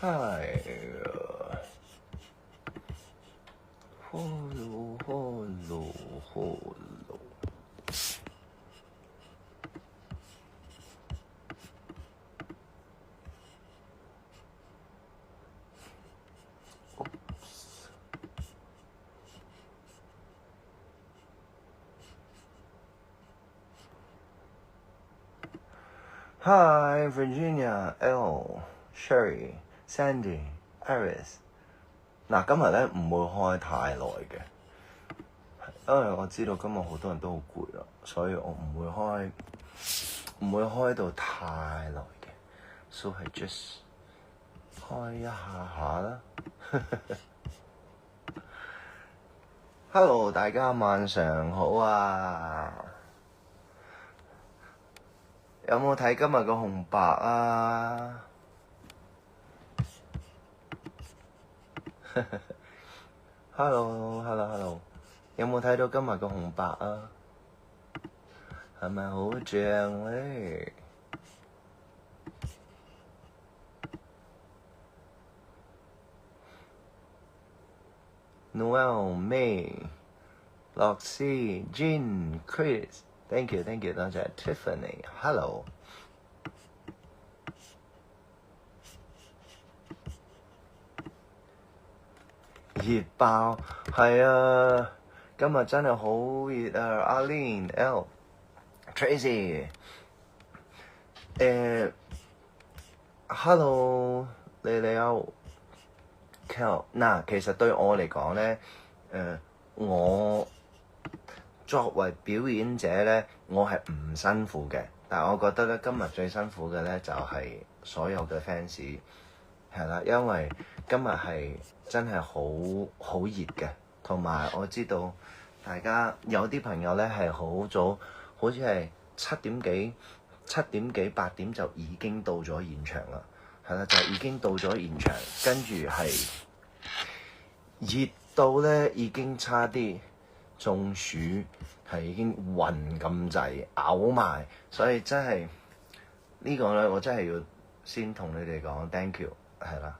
Hi. Hello. Hi, Virginia, L, Sherry, Sandy, Iris。嗱，今日咧唔會開太耐嘅，因為我知道今日好多人都好攰啦，所以我唔會開到太耐嘅，所以係 just 開一下啦。Hello， 大家晚上好啊！有冇睇今日嘅紅白啊？Hello， 有冇睇到今日嘅紅白啊？係咪好正咧？Noel、May、樂思、Jean、Chris。Thank you， 多謝 Tiffany。Hello， 熱爆，係啊！今日真係好熱啊 ！Arlene、L、Tracy， Hello， 你好 ，Kel。嗱，其實對我嚟講咧，我作為表演者咧，我係唔辛苦嘅。但係我覺得咧，今日最辛苦嘅咧就係所有嘅 fans 係啦，因為今日係真係好熱嘅，同埋我知道大家有啲朋友咧係好早，好似係7點幾8點就已經到咗現場啦，係啦，就已經到咗現場，跟住係熱到咧已經差啲中暑，係已經暈咁滯，嘔埋，所以真係呢個咧，我真係要先同你哋講 thank you， 係啦。